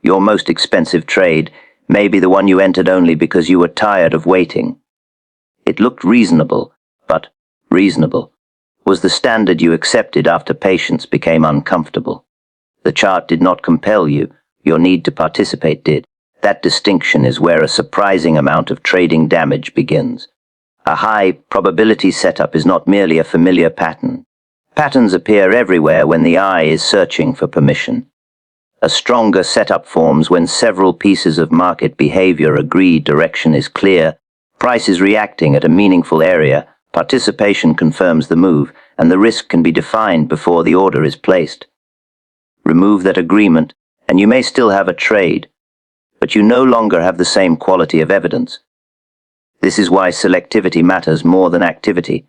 Your most expensive trade may be the one you entered only because you were tired of waiting. It looked reasonable, but reasonable was the standard you accepted after patience became uncomfortable. The chart did not compel you, your need to participate did. That distinction is where a surprising amount of trading damage begins. A high probability setup is not merely a familiar pattern. Patterns appear everywhere when the eye is searching for permission. A stronger setup forms when several pieces of market behavior agree direction is clear, price is reacting at a meaningful area, participation confirms the move, and the risk can be defined before the order is placed. Remove that agreement, and you may still have a trade, but you no longer have the same quality of evidence. This is why selectivity matters more than activity.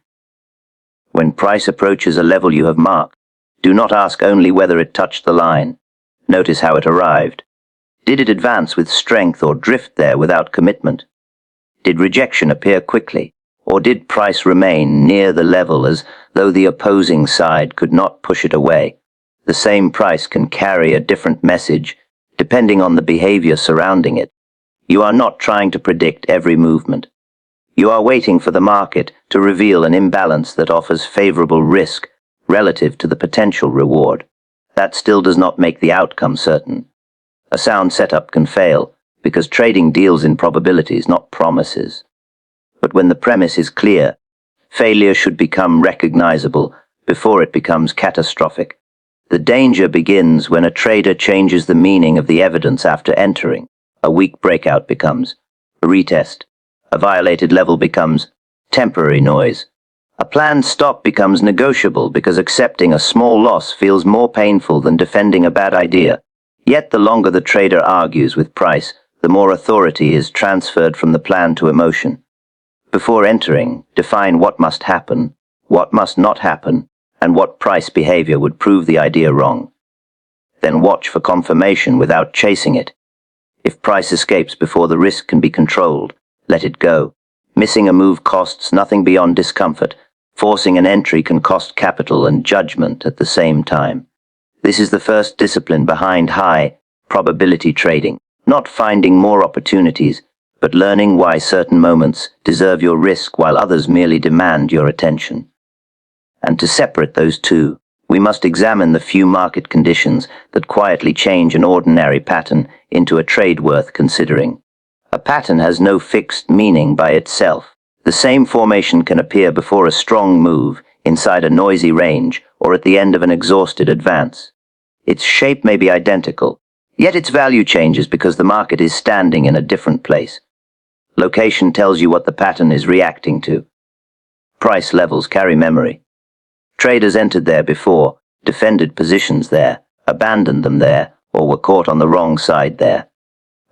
When price approaches a level you have marked, do not ask only whether it touched the line. Notice how it arrived. Did it advance with strength or drift there without commitment? Did rejection appear quickly, or did price remain near the level as though the opposing side could not push it away? The same price can carry a different message, depending on the behavior surrounding it. You are not trying to predict every movement. You are waiting for the market to reveal an imbalance that offers favorable risk relative to the potential reward. That still does not make the outcome certain. A sound setup can fail, because trading deals in probabilities, not promises. But when the premise is clear, failure should become recognizable before it becomes catastrophic. The danger begins when a trader changes the meaning of the evidence after entering. A weak breakout becomes a retest. A violated level becomes temporary noise. A planned stop becomes negotiable because accepting a small loss feels more painful than defending a bad idea. Yet the longer the trader argues with price, the more authority is transferred from the plan to emotion. Before entering, define what must happen, what must not happen, and what price behavior would prove the idea wrong. Then watch for confirmation without chasing it. If price escapes before the risk can be controlled, let it go. Missing a move costs nothing beyond discomfort. Forcing an entry can cost capital and judgment at the same time. This is the first discipline behind high probability trading, not finding more opportunities, but learning why certain moments deserve your risk while others merely demand your attention. And to separate those two, we must examine the few market conditions that quietly change an ordinary pattern into a trade worth considering. A pattern has no fixed meaning by itself. The same formation can appear before a strong move, inside a noisy range, or at the end of an exhausted advance. Its shape may be identical, yet its value changes because the market is standing in a different place. Location tells you what the pattern is reacting to. Price levels carry memory. Traders entered there before, defended positions there, abandoned them there, or were caught on the wrong side there.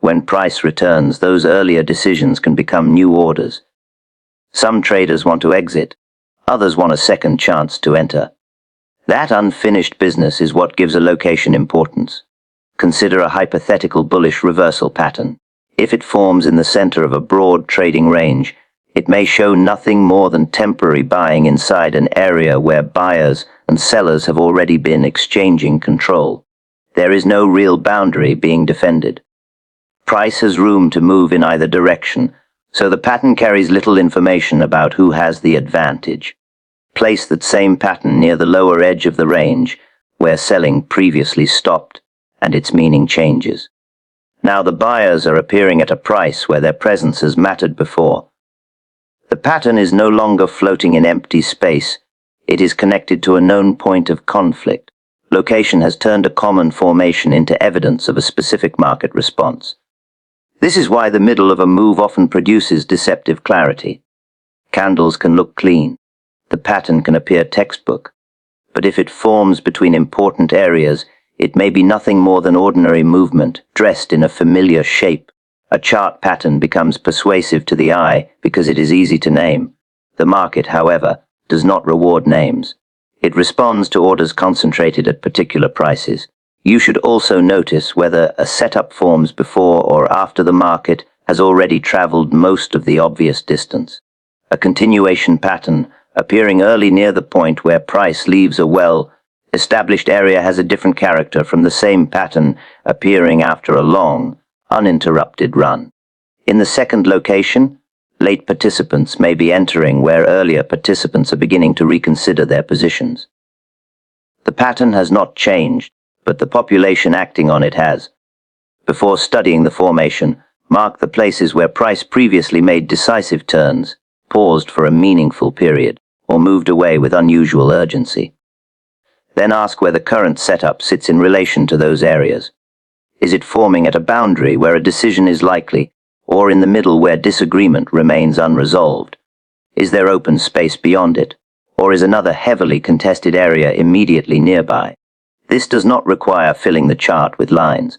When price returns, those earlier decisions can become new orders. Some traders want to exit, others want a second chance to enter. That unfinished business is what gives a location importance. Consider a hypothetical bullish reversal pattern. If it forms in the center of a broad trading range, it may show nothing more than temporary buying inside an area where buyers and sellers have already been exchanging control. There is no real boundary being defended. Price has room to move in either direction, so the pattern carries little information about who has the advantage. Place that same pattern near the lower edge of the range, where selling previously stopped, and its meaning changes. Now the buyers are appearing at a price where their presence has mattered before. The pattern is no longer floating in empty space. It is connected to a known point of conflict. Location has turned a common formation into evidence of a specific market response. This is why the middle of a move often produces deceptive clarity. Candles can look clean. The pattern can appear textbook. But if it forms between important areas, it may be nothing more than ordinary movement, dressed in a familiar shape. A chart pattern becomes persuasive to the eye because it is easy to name. The market, however, does not reward names. It responds to orders concentrated at particular prices. You should also notice whether a setup forms before or after the market has already traveled most of the obvious distance. A continuation pattern appearing early near the point where price leaves a well established area has a different character from the same pattern appearing after a long, uninterrupted run. In the second location, late participants may be entering where earlier participants are beginning to reconsider their positions. The pattern has not changed, but the population acting on it has. Before studying the formation, mark the places where price previously made decisive turns, paused for a meaningful period, or moved away with unusual urgency. Then ask where the current setup sits in relation to those areas. Is it forming at a boundary where a decision is likely, or in the middle where disagreement remains unresolved? Is there open space beyond it, or is another heavily contested area immediately nearby? This does not require filling the chart with lines.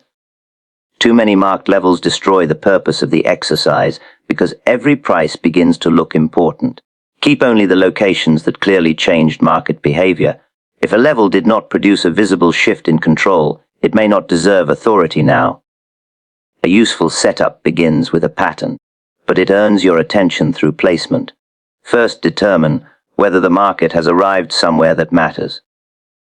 Too many marked levels destroy the purpose of the exercise because every price begins to look important. Keep only the locations that clearly changed market behavior. If a level did not produce a visible shift in control, it may not deserve authority now. A useful setup begins with a pattern, but it earns your attention through placement. First determine whether the market has arrived somewhere that matters.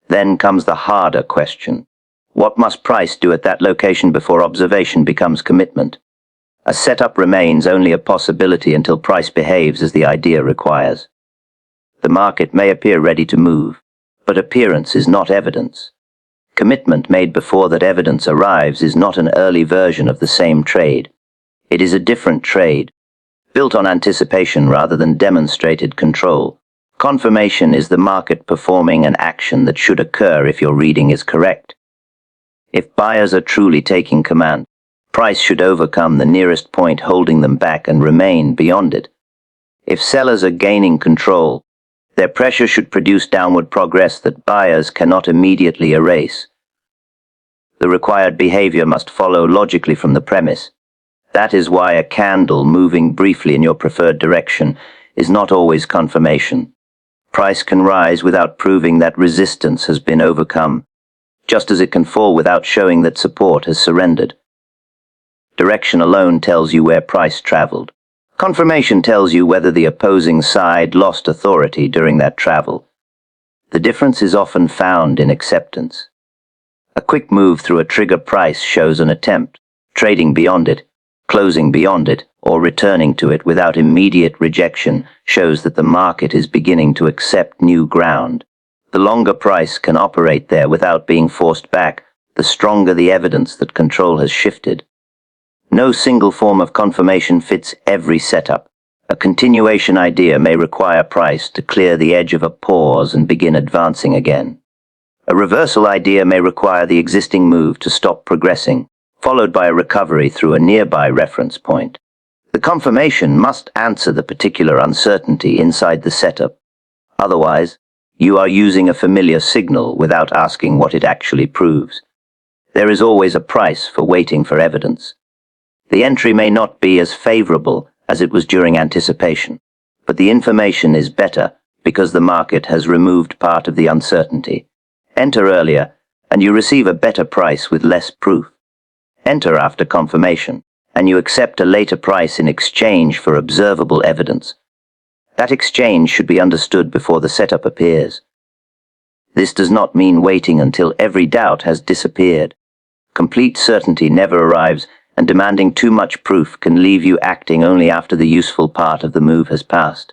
Then comes the harder question. What must price do at that location before observation becomes commitment? A setup remains only a possibility until price behaves as the idea requires. The market may appear ready to move, but appearance is not evidence. Commitment made before that evidence arrives is not an early version of the same trade. It is a different trade, built on anticipation rather than demonstrated control. Confirmation is the market performing an action that should occur if your reading is correct. If buyers are truly taking command, price should overcome the nearest point holding them back and remain beyond it. If sellers are gaining control, their pressure should produce downward progress that buyers cannot immediately erase. The required behavior must follow logically from the premise. That is why a candle moving briefly in your preferred direction is not always confirmation. Price can rise without proving that resistance has been overcome, just as it can fall without showing that support has surrendered. Direction alone tells you where price traveled. Confirmation tells you whether the opposing side lost authority during that travel. The difference is often found in acceptance. A quick move through a trigger price shows an attempt, trading beyond it, closing beyond it, or returning to it without immediate rejection shows that the market is beginning to accept new ground. The longer price can operate there without being forced back, the stronger the evidence that control has shifted. No single form of confirmation fits every setup. A continuation idea may require price to clear the edge of a pause and begin advancing again. A reversal idea may require the existing move to stop progressing, followed by a recovery through a nearby reference point. The confirmation must answer the particular uncertainty inside the setup. Otherwise, you are using a familiar signal without asking what it actually proves. There is always a price for waiting for evidence. The entry may not be as favorable as it was during anticipation, but the information is better because the market has removed part of the uncertainty. Enter earlier, and you receive a better price with less proof. Enter after confirmation, and you accept a later price in exchange for observable evidence. That exchange should be understood before the setup appears. This does not mean waiting until every doubt has disappeared. Complete certainty never arrives, and demanding too much proof can leave you acting only after the useful part of the move has passed.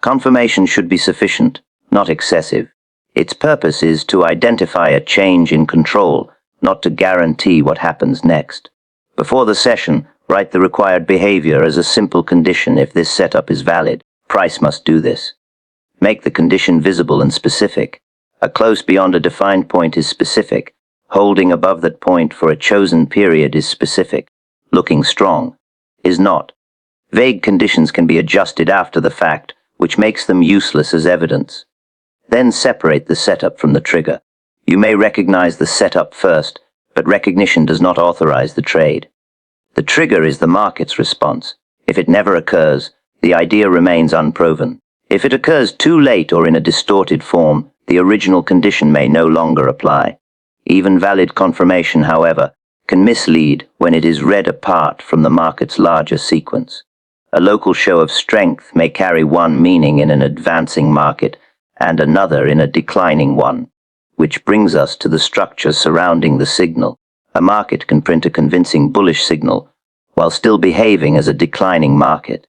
Confirmation should be sufficient, not excessive. Its purpose is to identify a change in control, not to guarantee what happens next. Before the session, write the required behavior as a simple condition if this setup is valid. Price must do this. Make the condition visible and specific. A close beyond a defined point is specific. Holding above that point for a chosen period is specific. Looking strong is not. Vague conditions can be adjusted after the fact, which makes them useless as evidence. Then separate the setup from the trigger. You may recognize the setup first, but recognition does not authorize the trade. The trigger is the market's response. If it never occurs, the idea remains unproven. If it occurs too late or in a distorted form, the original condition may no longer apply. Even valid confirmation, however, can mislead when it is read apart from the market's larger sequence. A local show of strength may carry one meaning in an advancing market and another in a declining one. Which brings us to the structure surrounding the signal. A market can print a convincing bullish signal while still behaving as a declining market.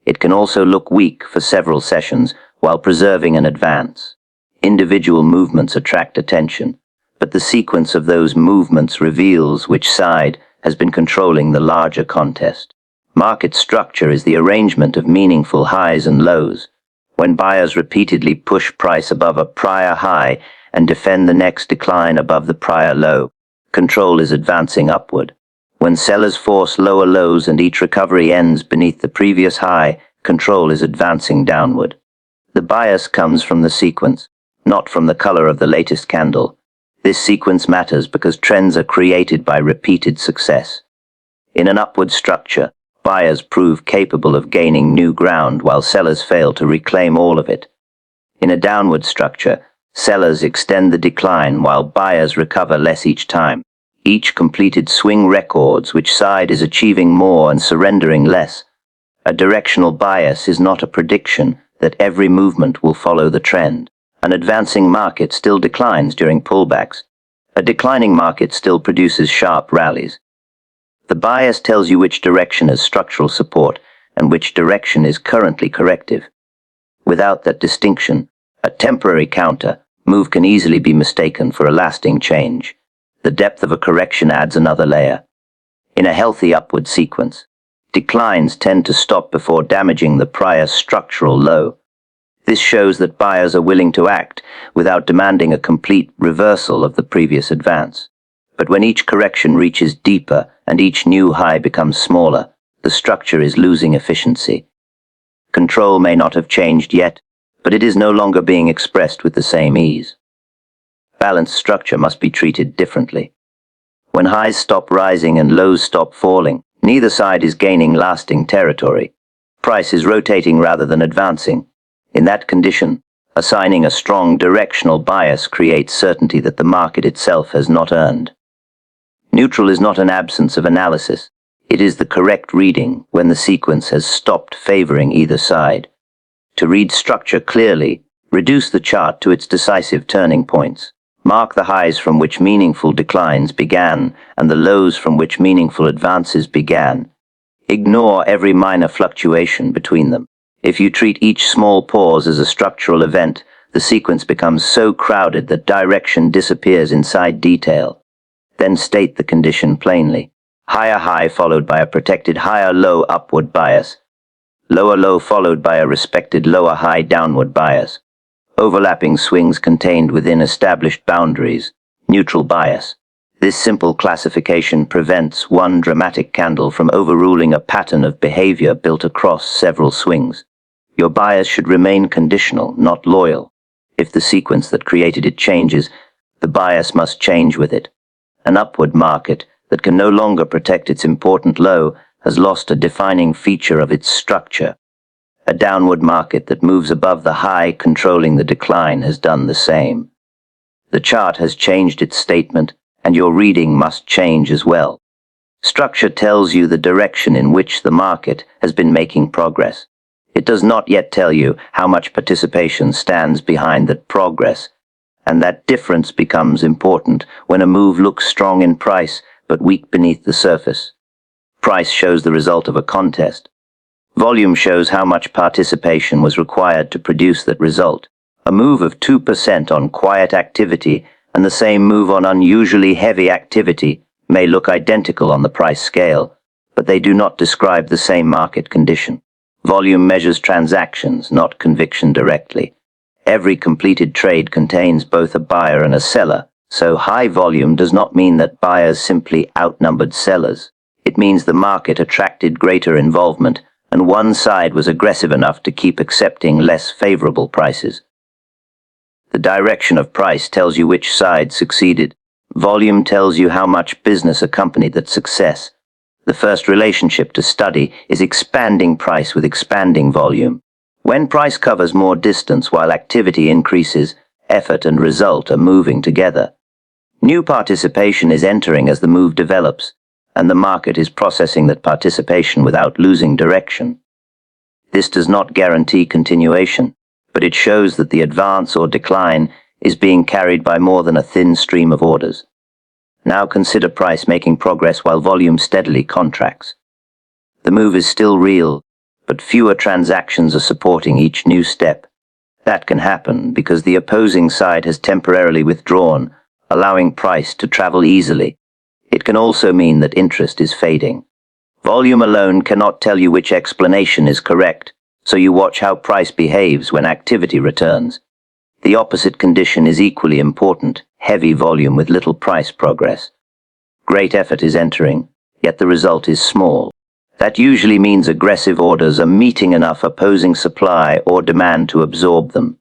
It can also look weak for several sessions while preserving an advance. Individual movements attract attention, but the sequence of those movements reveals which side has been controlling the larger contest. Market structure is the arrangement of meaningful highs and lows. When buyers repeatedly push price above a prior high and defend the next decline above the prior low, control is advancing upward. When sellers force lower lows and each recovery ends beneath the previous high, control is advancing downward. The bias comes from the sequence, not from the color of the latest candle. This sequence matters because trends are created by repeated success. In an upward structure, buyers prove capable of gaining new ground while sellers fail to reclaim all of it. In a downward structure, sellers extend the decline while buyers recover less each time. Each completed swing records which side is achieving more and surrendering less. A directional bias is not a prediction that every movement will follow the trend. An advancing market still declines during pullbacks. A declining market still produces sharp rallies. The bias tells you which direction has structural support and which direction is currently corrective. Without that distinction, a temporary counter move can easily be mistaken for a lasting change. The depth of a correction adds another layer. In a healthy upward sequence, declines tend to stop before damaging the prior structural low. This shows that buyers are willing to act without demanding a complete reversal of the previous advance. But when each correction reaches deeper and each new high becomes smaller, the structure is losing efficiency. Control may not have changed yet, but it is no longer being expressed with the same ease. Balanced structure must be treated differently. When highs stop rising and lows stop falling, neither side is gaining lasting territory. Price is rotating rather than advancing. In that condition, assigning a strong directional bias creates certainty that the market itself has not earned. Neutral is not an absence of analysis. It is the correct reading when the sequence has stopped favoring either side. To read structure clearly, reduce the chart to its decisive turning points. Mark the highs from which meaningful declines began and the lows from which meaningful advances began. Ignore every minor fluctuation between them. If you treat each small pause as a structural event, the sequence becomes so crowded that direction disappears inside detail. Then state the condition plainly. Higher high followed by a protected higher low upward bias. Lower low followed by a respected lower high downward bias. Overlapping swings contained within established boundaries. Neutral bias. This simple classification prevents one dramatic candle from overruling a pattern of behavior built across several swings. Your bias should remain conditional, not loyal. If the sequence that created it changes, the bias must change with it. An upward market that can no longer protect its important low has lost a defining feature of its structure. A downward market that moves above the high controlling the decline has done the same. The chart has changed its statement, and your reading must change as well. Structure tells you the direction in which the market has been making progress. It does not yet tell you how much participation stands behind that progress, and that difference becomes important when a move looks strong in price but weak beneath the surface. Price shows the result of a contest. Volume shows how much participation was required to produce that result. A move of 2% on quiet activity and the same move on unusually heavy activity may look identical on the price scale, but they do not describe the same market condition. Volume measures transactions, not conviction directly. Every completed trade contains both a buyer and a seller, so high volume does not mean that buyers simply outnumbered sellers. It means the market attracted greater involvement, and one side was aggressive enough to keep accepting less favorable prices. The direction of price tells you which side succeeded. Volume tells you how much business accompanied that success. The first relationship to study is expanding price with expanding volume. When price covers more distance while activity increases, effort and result are moving together. New participation is entering as the move develops, and the market is processing that participation without losing direction. This does not guarantee continuation, but it shows that the advance or decline is being carried by more than a thin stream of orders. Now consider price making progress while volume steadily contracts. The move is still real, but fewer transactions are supporting each new step. That can happen because the opposing side has temporarily withdrawn, allowing price to travel easily. It can also mean that interest is fading. Volume alone cannot tell you which explanation is correct, so you watch how price behaves when activity returns. The opposite condition is equally important: heavy volume with little price progress. Great effort is entering, yet the result is small. That usually means aggressive orders are meeting enough opposing supply or demand to absorb them.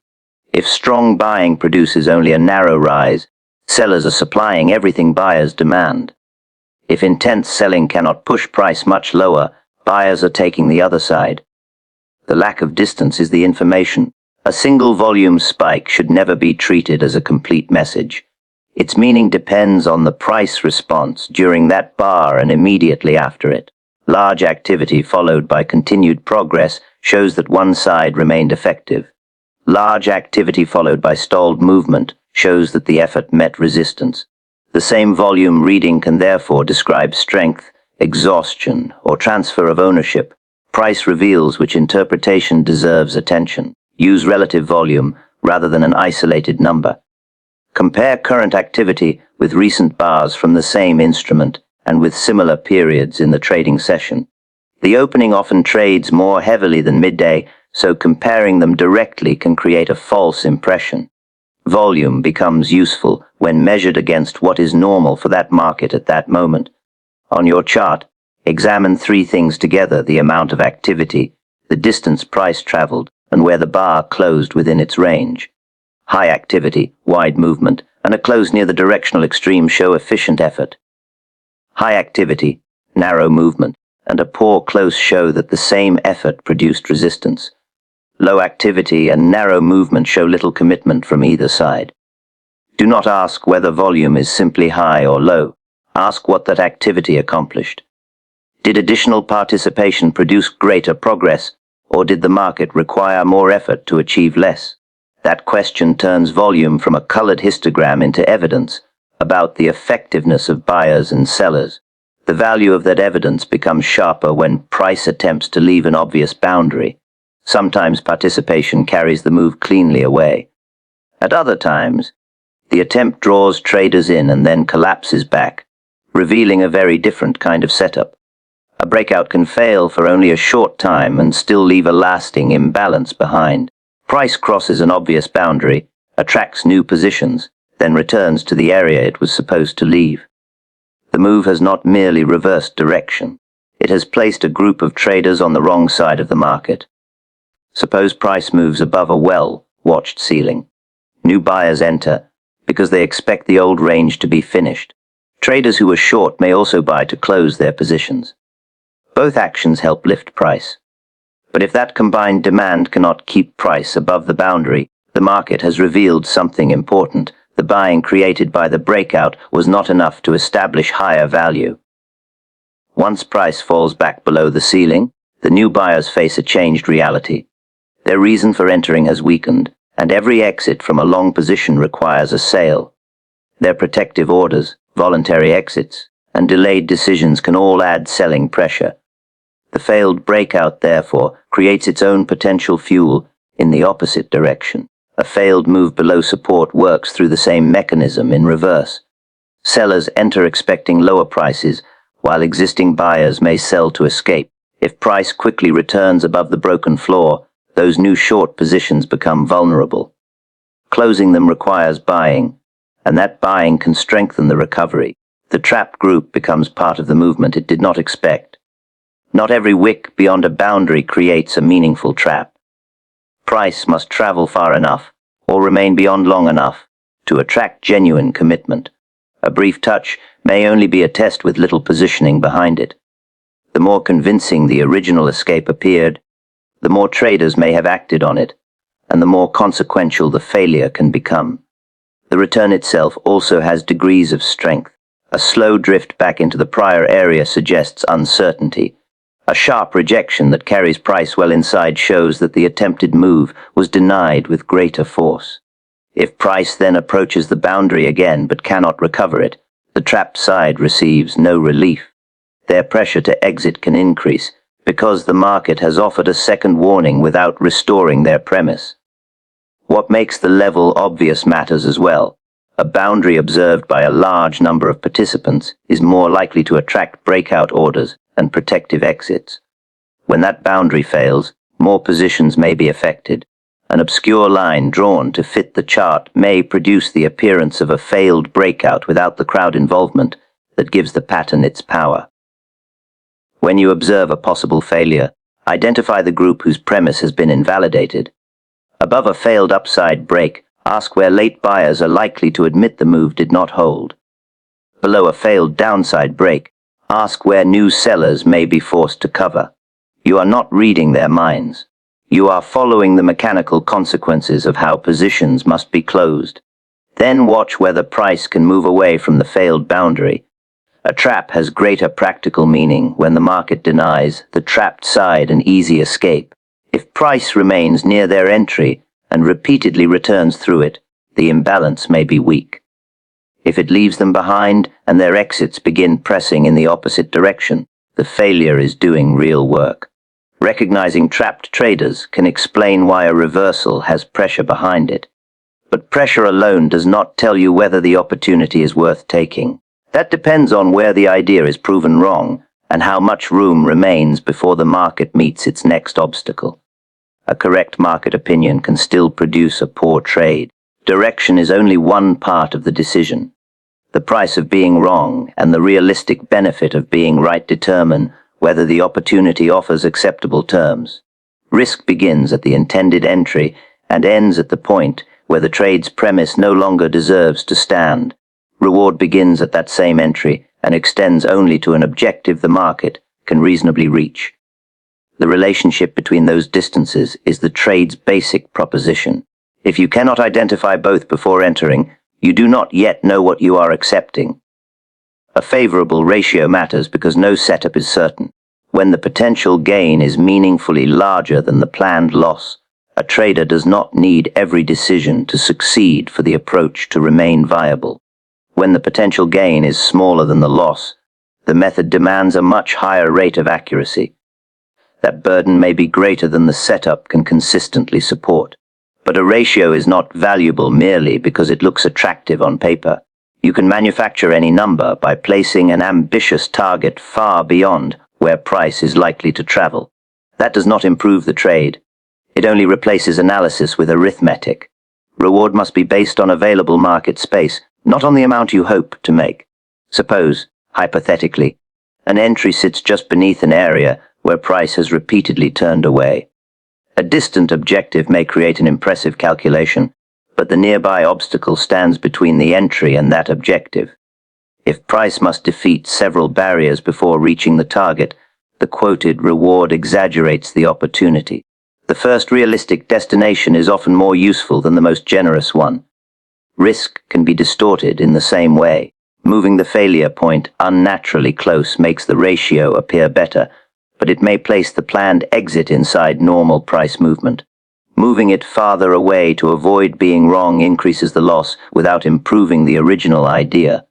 If strong buying produces only a narrow rise, sellers are supplying everything buyers demand. If intense selling cannot push price much lower, buyers are taking the other side. The lack of distance is the information. A single volume spike should never be treated as a complete message. Its meaning depends on the price response during that bar and immediately after it. Large activity followed by continued progress shows that one side remained effective. Large activity followed by stalled movement shows that the effort met resistance. The same volume reading can therefore describe strength, exhaustion, or transfer of ownership. Price reveals which interpretation deserves attention. Use relative volume rather than an isolated number. Compare current activity with recent bars from the same instrument and with similar periods in the trading session. The opening often trades more heavily than midday, so comparing them directly can create a false impression. Volume becomes useful when measured against what is normal for that market at that moment. On your chart, examine three things together: the amount of activity, the distance price traveled, and where the bar closed within its range. High activity, wide movement, and a close near the directional extreme show efficient effort. High activity, narrow movement, and a poor close show that the same effort produced resistance. Low activity and narrow movement show little commitment from either side. Do not ask whether volume is simply high or low. Ask what that activity accomplished. Did additional participation produce greater progress, or did the market require more effort to achieve less? That question turns volume from a colored histogram into evidence about the effectiveness of buyers and sellers. The value of that evidence becomes sharper when price attempts to leave an obvious boundary. Sometimes participation carries the move cleanly away. At other times, the attempt draws traders in and then collapses back, revealing a very different kind of setup. A breakout can fail for only a short time and still leave a lasting imbalance behind. Price crosses an obvious boundary, attracts new positions, then returns to the area it was supposed to leave. The move has not merely reversed direction. It has placed a group of traders on the wrong side of the market. Suppose price moves above a well-watched ceiling. New buyers enter because they expect the old range to be finished. Traders who are short may also buy to close their positions. Both actions help lift price. But if that combined demand cannot keep price above the boundary, the market has revealed something important. The buying created by the breakout was not enough to establish higher value. Once price falls back below the ceiling, the new buyers face a changed reality. Their reason for entering has weakened, and every exit from a long position requires a sale. Their protective orders, voluntary exits, and delayed decisions can all add selling pressure. The failed breakout, therefore, creates its own potential fuel in the opposite direction. A failed move below support works through the same mechanism in reverse. Sellers enter expecting lower prices, while existing buyers may sell to escape. If price quickly returns above the broken floor, those new short positions become vulnerable. Closing them requires buying, and that buying can strengthen the recovery. The trapped group becomes part of the movement it did not expect. Not every wick beyond a boundary creates a meaningful trap. Price must travel far enough, or remain beyond long enough, to attract genuine commitment. A brief touch may only be a test with little positioning behind it. The more convincing the original escape appeared, the more traders may have acted on it, and the more consequential the failure can become. The return itself also has degrees of strength. A slow drift back into the prior area suggests uncertainty. A sharp rejection that carries price well inside shows that the attempted move was denied with greater force. If price then approaches the boundary again but cannot recover it, the trapped side receives no relief. Their pressure to exit can increase because the market has offered a second warning without restoring their premise. What makes the level obvious matters as well. A boundary observed by a large number of participants is more likely to attract breakout orders and protective exits. When that boundary fails, more positions may be affected. An obscure line drawn to fit the chart may produce the appearance of a failed breakout without the crowd involvement that gives the pattern its power. When you observe a possible failure, identify the group whose premise has been invalidated. Above a failed upside break, ask where late buyers are likely to admit the move did not hold. Below a failed downside break, ask where new sellers may be forced to cover. You are not reading their minds. You are following the mechanical consequences of how positions must be closed. Then watch whether price can move away from the failed boundary. A trap has greater practical meaning when the market denies the trapped side an easy escape. If price remains near their entry and repeatedly returns through it, the imbalance may be weak. If it leaves them behind and their exits begin pressing in the opposite direction, the failure is doing real work. Recognizing trapped traders can explain why a reversal has pressure behind it. But pressure alone does not tell you whether the opportunity is worth taking. That depends on where the idea is proven wrong and how much room remains before the market meets its next obstacle. A correct market opinion can still produce a poor trade. Direction is only one part of the decision. The price of being wrong and the realistic benefit of being right determine whether the opportunity offers acceptable terms. Risk begins at the intended entry and ends at the point where the trade's premise no longer deserves to stand. Reward begins at that same entry and extends only to an objective the market can reasonably reach. The relationship between those distances is the trade's basic proposition. If you cannot identify both before entering, you do not yet know what you are accepting. A favorable ratio matters because no setup is certain. When the potential gain is meaningfully larger than the planned loss, a trader does not need every decision to succeed for the approach to remain viable. When the potential gain is smaller than the loss, the method demands a much higher rate of accuracy. That burden may be greater than the setup can consistently support. But a ratio is not valuable merely because it looks attractive on paper. You can manufacture any number by placing an ambitious target far beyond where price is likely to travel. That does not improve the trade. It only replaces analysis with arithmetic. Reward must be based on available market space, not on the amount you hope to make. Suppose, hypothetically, an entry sits just beneath an area where price has repeatedly turned away. A distant objective may create an impressive calculation, but the nearby obstacle stands between the entry and that objective. If price must defeat several barriers before reaching the target, the quoted reward exaggerates the opportunity. The first realistic destination is often more useful than the most generous one. Risk can be distorted in the same way. Moving the failure point unnaturally close makes the ratio appear better, but it may place the planned exit inside normal price movement. Moving it farther away to avoid being wrong increases the loss without improving the original idea.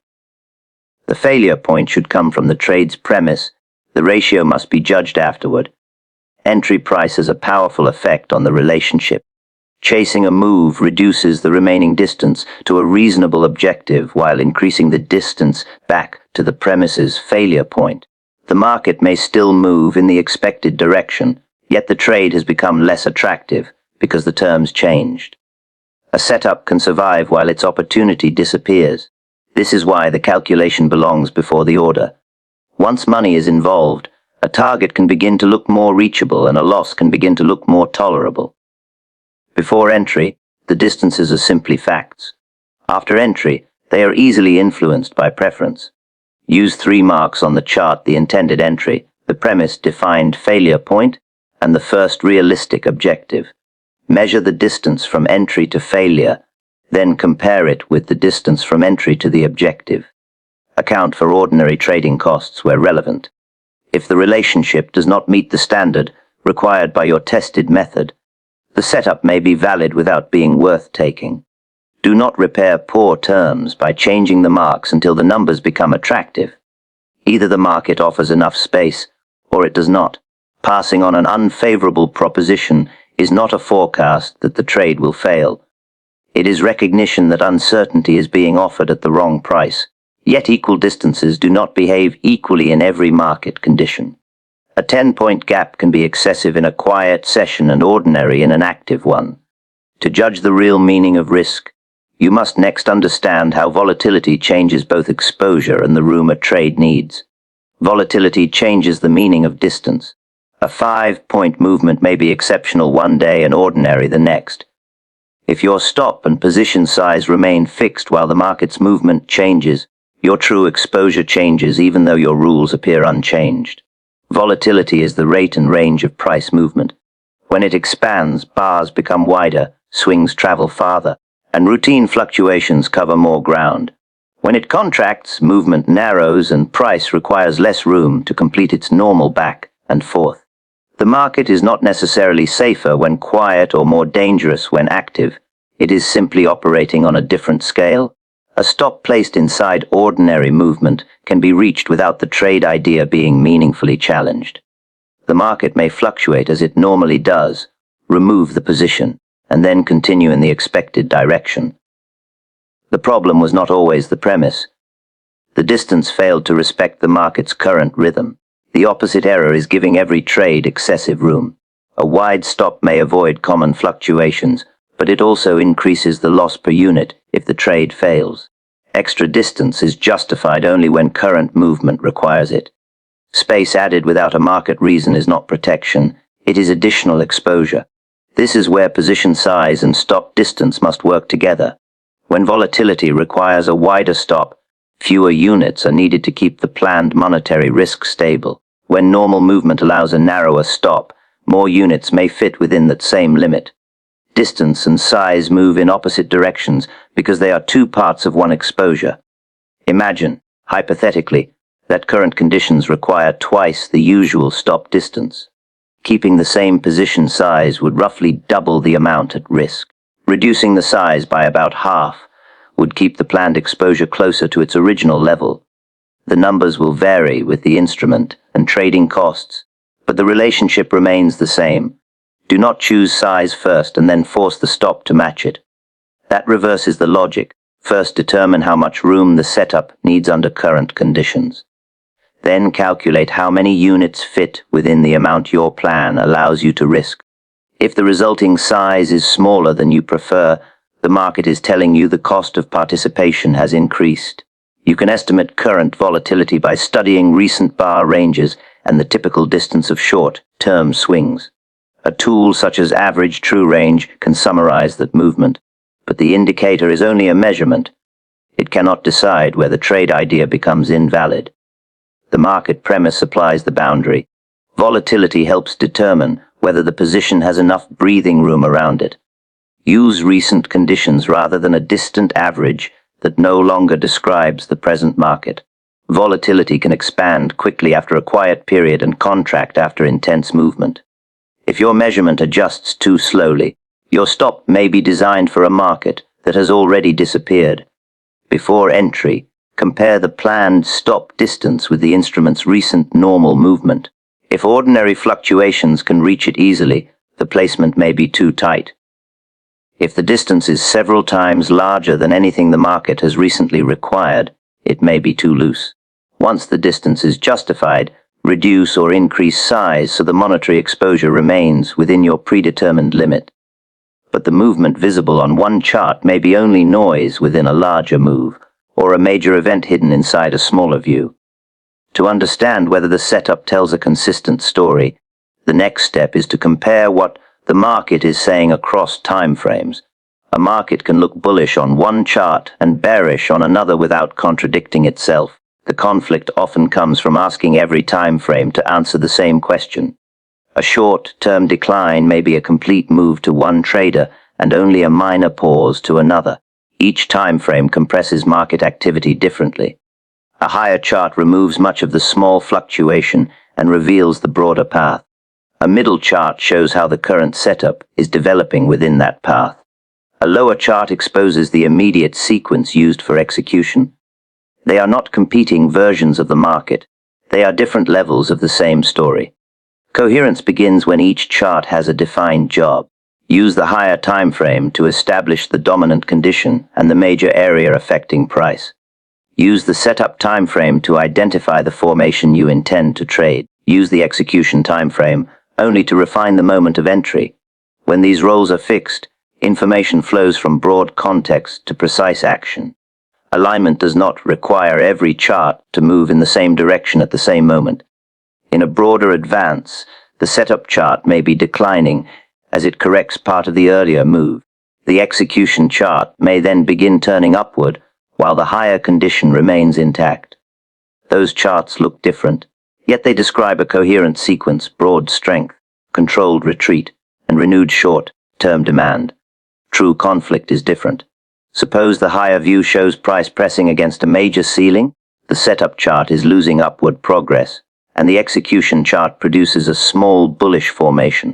The failure point should come from the trade's premise. The ratio must be judged afterward. Entry price has a powerful effect on the relationship. Chasing a move reduces the remaining distance to a reasonable objective while increasing the distance back to the premise's failure point. The market may still move in the expected direction, yet the trade has become less attractive because the terms changed. A setup can survive while its opportunity disappears. This is why the calculation belongs before the order. Once money is involved, a target can begin to look more reachable and a loss can begin to look more tolerable. Before entry, the distances are simply facts. After entry, they are easily influenced by preference. Use 3 marks on the chart: the intended entry, the premise-defined failure point, and the first realistic objective. Measure the distance from entry to failure, then compare it with the distance from entry to the objective. Account for ordinary trading costs where relevant. If the relationship does not meet the standard required by your tested method, the setup may be valid without being worth taking. Do not repair poor terms by changing the marks until the numbers become attractive. Either the market offers enough space, or it does not. Passing on an unfavorable proposition is not a forecast that the trade will fail. It is recognition that uncertainty is being offered at the wrong price. Yet equal distances do not behave equally in every market condition. A 10-point gap can be excessive in a quiet session and ordinary in an active one. To judge the real meaning of risk, you must next understand how volatility changes both exposure and the room a trade needs. Volatility changes the meaning of distance. A 5-point movement may be exceptional one day and ordinary the next. If your stop and position size remain fixed while the market's movement changes, your true exposure changes even though your rules appear unchanged. Volatility is the rate and range of price movement. When it expands, bars become wider, swings travel farther, and routine fluctuations cover more ground. When it contracts, movement narrows and price requires less room to complete its normal back and forth. The market is not necessarily safer when quiet or more dangerous when active. It is simply operating on a different scale. A stop placed inside ordinary movement can be reached without the trade idea being meaningfully challenged. The market may fluctuate as it normally does, remove the position, and then continue in the expected direction. The problem was not always the premise. The distance failed to respect the market's current rhythm. The opposite error is giving every trade excessive room. A wide stop may avoid common fluctuations, but it also increases the loss per unit if the trade fails. Extra distance is justified only when current movement requires it. Space added without a market reason is not protection, it is additional exposure. This is where position size and stop distance must work together. When volatility requires a wider stop, fewer units are needed to keep the planned monetary risk stable. When normal movement allows a narrower stop, more units may fit within that same limit. Distance and size move in opposite directions because they are two parts of one exposure. Imagine, hypothetically, that current conditions require twice the usual stop distance. Keeping the same position size would roughly double the amount at risk. Reducing the size by about half would keep the planned exposure closer to its original level. The numbers will vary with the instrument and trading costs, but the relationship remains the same. Do not choose size first and then force the stop to match it. That reverses the logic. First determine how much room the setup needs under current conditions. Then calculate how many units fit within the amount your plan allows you to risk. If the resulting size is smaller than you prefer, the market is telling you the cost of participation has increased. You can estimate current volatility by studying recent bar ranges and the typical distance of short-term swings. A tool such as average true range can summarize that movement, but the indicator is only a measurement. It cannot decide where the trade idea becomes invalid. The market premise supplies the boundary. Volatility helps determine whether the position has enough breathing room around it. Use recent conditions rather than a distant average that no longer describes the present market. Volatility can expand quickly after a quiet period and contract after intense movement. If your measurement adjusts too slowly, your stop may be designed for a market that has already disappeared. Before entry, compare the planned stop distance with the instrument's recent normal movement. If ordinary fluctuations can reach it easily, the placement may be too tight. If the distance is several times larger than anything the market has recently required, it may be too loose. Once the distance is justified, reduce or increase size so the monetary exposure remains within your predetermined limit. But the movement visible on one chart may be only noise within a larger move, or a major event hidden inside a smaller view. To understand whether the setup tells a consistent story, the next step is to compare what the market is saying across time frames. A market can look bullish on one chart and bearish on another without contradicting itself. The conflict often comes from asking every time frame to answer the same question. A short-term decline may be a complete move to one trader and only a minor pause to another. Each time frame compresses market activity differently. A higher chart removes much of the small fluctuation and reveals the broader path. A middle chart shows how the current setup is developing within that path. A lower chart exposes the immediate sequence used for execution. They are not competing versions of the market. They are different levels of the same story. Coherence begins when each chart has a defined job. Use the higher time frame to establish the dominant condition and the major area affecting price. Use the setup time frame to identify the formation you intend to trade. Use the execution time frame only to refine the moment of entry. When these roles are fixed, information flows from broad context to precise action. Alignment does not require every chart to move in the same direction at the same moment. In a broader advance, the setup chart may be declining as it corrects part of the earlier move. The execution chart may then begin turning upward while the higher condition remains intact. Those charts look different, yet they describe a coherent sequence: broad strength, controlled retreat, and renewed short-term demand. True conflict is different. Suppose the higher view shows price pressing against a major ceiling, the setup chart is losing upward progress, and the execution chart produces a small bullish formation.